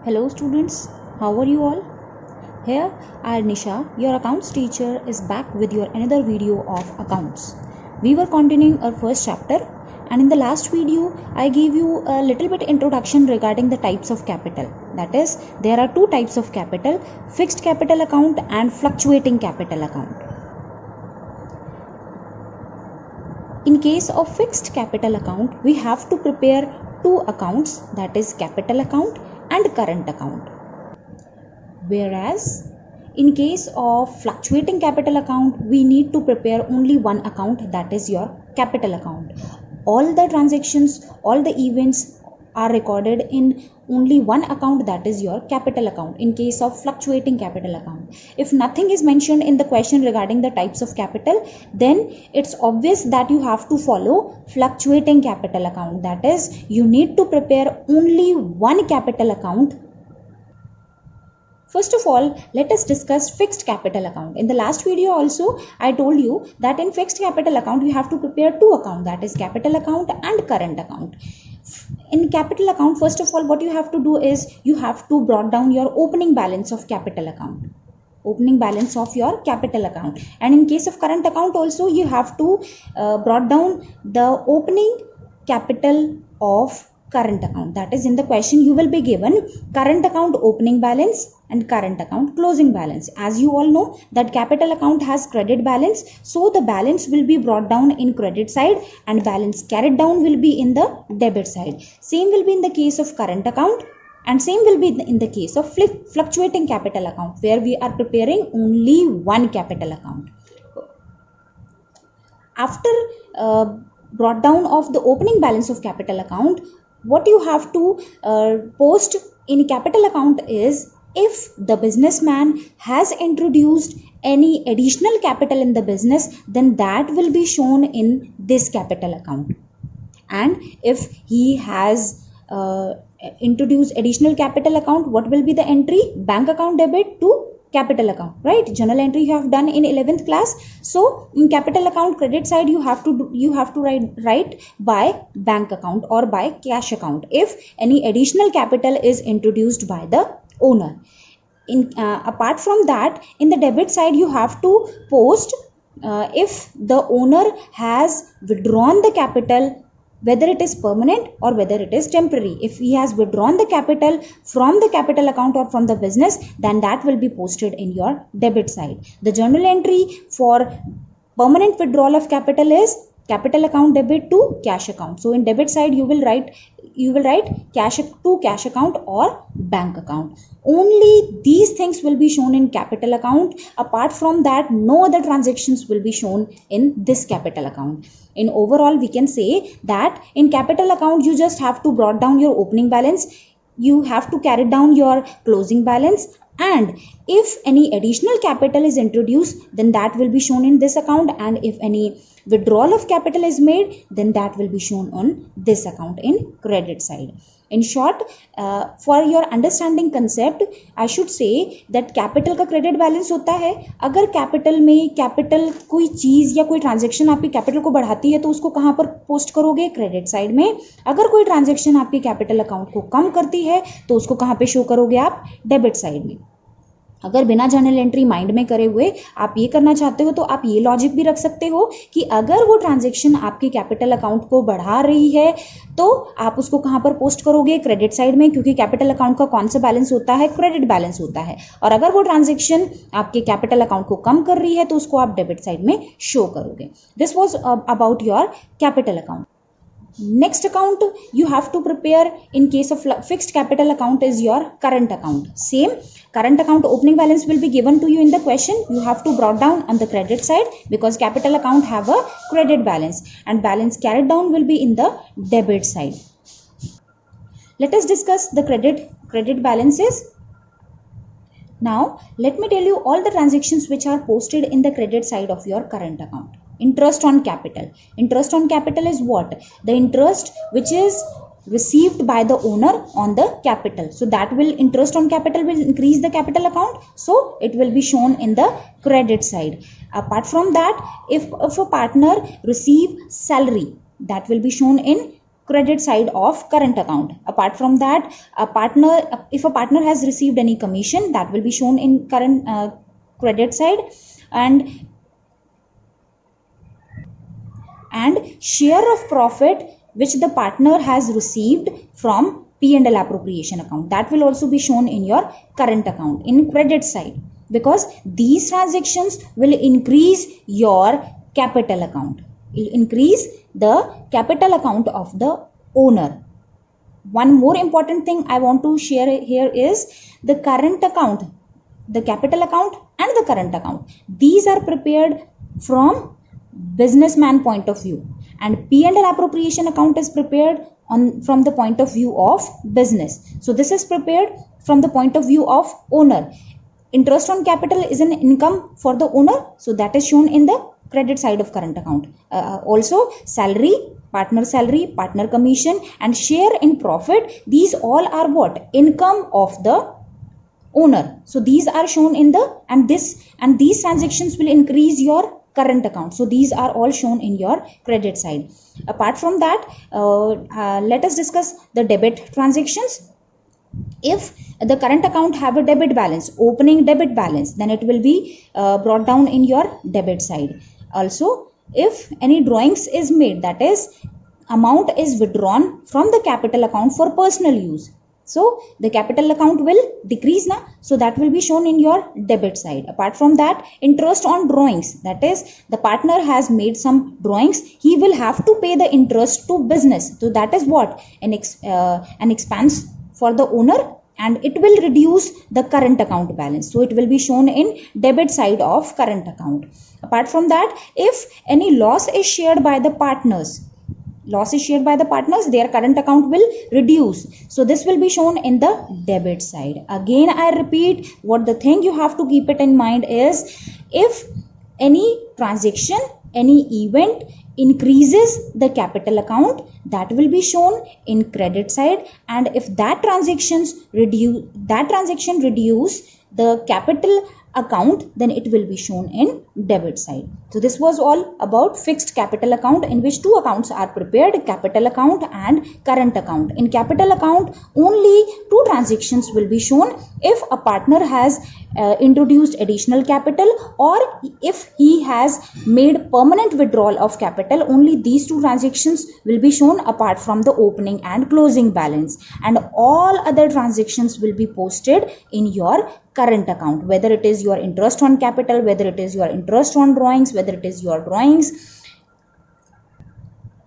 Hello students, how are you all? Here I Nisha, your accounts teacher is back with your another video of accounts. We were continuing our first chapter and in the last video I gave you a little bit introduction regarding the types of capital. That is, there are two types of capital, fixed capital account and fluctuating capital account. In case of fixed capital account, we have to prepare two accounts, that is capital account and current account. Whereas in case of fluctuating capital account, we need to prepare only one account, that is your capital account. All the transactions, all the events are recorded in only one account, that is your capital account. In case of fluctuating capital account, if nothing is mentioned in the question regarding the types of capital, then it's obvious that you have to follow fluctuating capital account. That is, you need to prepare only one capital account. First of all, let us discuss fixed capital account. In the last video also, I told you that in fixed capital account, you have to prepare two accounts, that is capital account and current account. In capital account, first of all, what you have to do is you have to brought down your opening balance of capital account. Opening balance of your capital account. And in case of current account also, you have to brought down the opening capital of current account. That is, in the question you will be given current account opening balance and current account closing balance. As you all know that capital account has credit balance, so the balance will be brought down in credit side and balance carried down will be in the debit side. Same will be in the case of current account and same will be in the case of fluctuating capital account, where we are preparing only one capital account. After brought down of the opening balance of capital account, what you have to post in capital account is, if the businessman has introduced any additional capital in the business, then that will be shown in this capital account. And if he has introduced additional capital account, what will be the entry? Bank account debit to capital account, right? Journal entry you have done in 11th class. So in capital account credit side, you have to write by bank account or by cash account if any additional capital is introduced by the owner. Apart from that, in the debit side, you have to post if the owner has withdrawn the capital, whether it is permanent or whether it is temporary. If he has withdrawn the capital from the capital account or from the business, then that will be posted in your debit side. The journal entry for permanent withdrawal of capital is capital account debit to cash account. So in debit side, you will write cash to cash account or bank account. Only these things will be shown in capital account. Apart from that, no other transactions will be shown in this capital account. In overall, we can say that in capital account, you just have to brought down your opening balance, you have to carry down your closing balance, and if any additional capital is introduced, then that will be shown in this account, and if any withdrawal of capital is made, then that will be shown on this account in credit side. In short, for your understanding concept, I should say that capital का credit balance होता है. अगर capital में capital कोई चीज़ या कोई transaction आपकी capital को बढ़ाती है, तो उसको कहाँ पर post करोगे? Credit side में. अगर कोई transaction आपकी capital account को कम करती है, तो उसको कहाँ पे show करोगे आप? Debit side में. अगर बिना जर्नल एंट्री माइंड में करे हुए आप ये करना चाहते हो, तो आप ये लॉजिक भी रख सकते हो कि अगर वो ट्रांजैक्शन आपके कैपिटल अकाउंट को बढ़ा रही है, तो आप उसको कहां पर पोस्ट करोगे? क्रेडिट साइड में, क्योंकि कैपिटल अकाउंट का कौन सा बैलेंस होता है? क्रेडिट बैलेंस होता है. और अगर वो ट्रांजैक्शन आपके कैपिटल अकाउंट को कम कर रही है, तो उसको आप डेबिट साइड में शो करोगे. This was about your capital account. Next account you have to prepare in case of fixed capital account is your current account. Same, current account opening balance will be given to you in the question. You have to brought down on the credit side because capital account have a credit balance, and balance carried down will be in the debit side. Let us discuss the credit balances. Now let me tell you all the transactions which are posted in the credit side of your current account. Interest on capital. Interest on capital is what? The interest which is received by the owner on the capital. So that will, interest on capital will increase the capital account. So it will be shown in the credit side. Apart from that, if a partner receive salary, that will be shown in credit side of current account. Apart from that, if a partner has received any commission, that will be shown in current credit side, and share of profit which the partner has received from P&L appropriation account, that will also be shown in your current account in credit side, because these transactions will increase your capital account, increase the capital account of the owner. One more important thing I want to share here is the current account, the capital account and the current account. These are prepared from businessman point of view, and P&L appropriation account is prepared from the point of view of business. So this is prepared from the point of view of owner. Interest on capital is an income for the owner, so that is shown in the credit side of current account. Also salary, partner commission and share in profit, these all are what? Income of the owner. So these are shown in the, and these transactions will increase your current account. So these are all shown in your credit side. Apart from that, let us discuss the debit transactions. If the current account have a debit balance, opening debit balance, then it will be brought down in your debit side. Also, if any drawings is made, that is amount is withdrawn from the capital account for personal use, so the capital account will decrease now, so that will be shown in your debit side. Apart from that, interest on drawings, that is the partner has made some drawings, he will have to pay the interest to business, so that is what? An expense for the owner, and it will reduce the current account balance, so it will be shown in debit side of current account. Apart from that, if any loss is shared by the partners, their current account will reduce, so this will be shown in the debit side. Again I repeat, what the thing you have to keep it in mind is, if any transaction, any event increases the capital account, that will be shown in credit side, and if that transaction reduce the capital account, then it will be shown in debit side. So this was all about fixed capital account, in which two accounts are prepared, capital account and current account. In capital account, only two transactions will be shown: if a partner has introduced additional capital, or if he has made permanent withdrawal of capital, only these two transactions will be shown apart from the opening and closing balance, and all other transactions will be posted in your current account, whether it is your interest on capital, whether it is your interest on drawings, whether it is your drawings.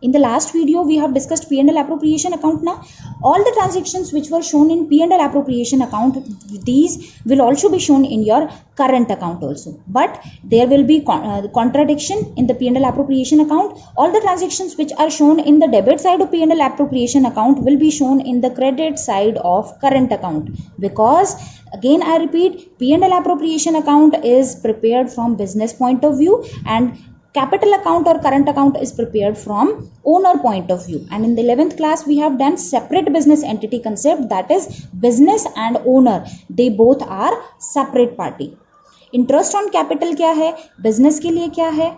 In the last video, we have discussed P&L appropriation account. Now, all the transactions which were shown in P&L appropriation account, these will also be shown in your current account also. But there will be contradiction in the P&L appropriation account. All the transactions which are shown in the debit side of P&L appropriation account will be shown in the credit side of current account, because again I repeat, P&L appropriation account is prepared from business point of view, and capital account or current account is prepared from owner point of view. And in the 11th class, we have done separate business entity concept, that is business and owner, they both are separate party. Interest on capital क्या है, business के लिए क्या है,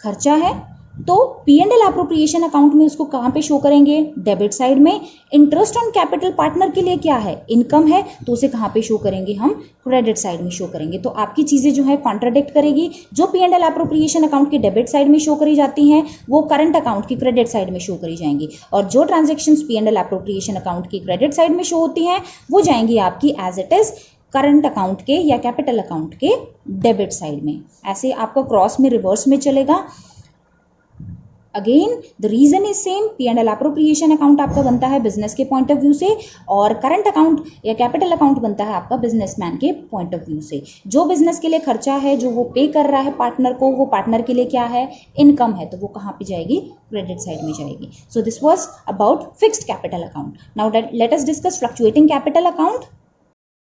खर्चा है, तो P&L appropriation account में उसको कहाँ पे शो करेंगे, डेबिट साइड में. इंटरेस्ट ऑन कैपिटल पार्टनर के लिए क्या है, इनकम है, तो उसे कहाँ पे शो करेंगे, हम क्रेडिट साइड में शो करेंगे. तो आपकी चीजें जो है कॉन्ट्राडिक्ट करेगी. जो P&L एप्रोप्रिएशन अकाउंट की डेबिट साइड में शो करी जाती हैं, वो करंट अकाउंट की क्रेडिट साइड में शो करी जाएंगी, और जो ट्रांजेक्शन्स P&L एप्रोप्रिएशन अकाउंट की क्रेडिट साइड में शो होती हैं, वो जाएंगी आपकी as it is current account के या कैपिटल अकाउंट के डेबिट साइड में. ऐसे आपका क्रॉस में रिवर्स में चलेगा. Again the reason is same. P&L appropriation account आपका बनता है बिजनेस के पॉइंट ऑफ व्यू से, और करंट अकाउंट या कैपिटल अकाउंट बनता है आपका बिजनेसमैन के पॉइंट ऑफ व्यू से. जो बिजनेस के लिए खर्चा है, जो वो पे कर रहा है पार्टनर को, वो पार्टनर के लिए क्या है, इनकम है, तो वो कहाँ पे जाएगी, क्रेडिट साइड में जाएगी. So this was about fixed capital account. Now let us discuss fluctuating capital account.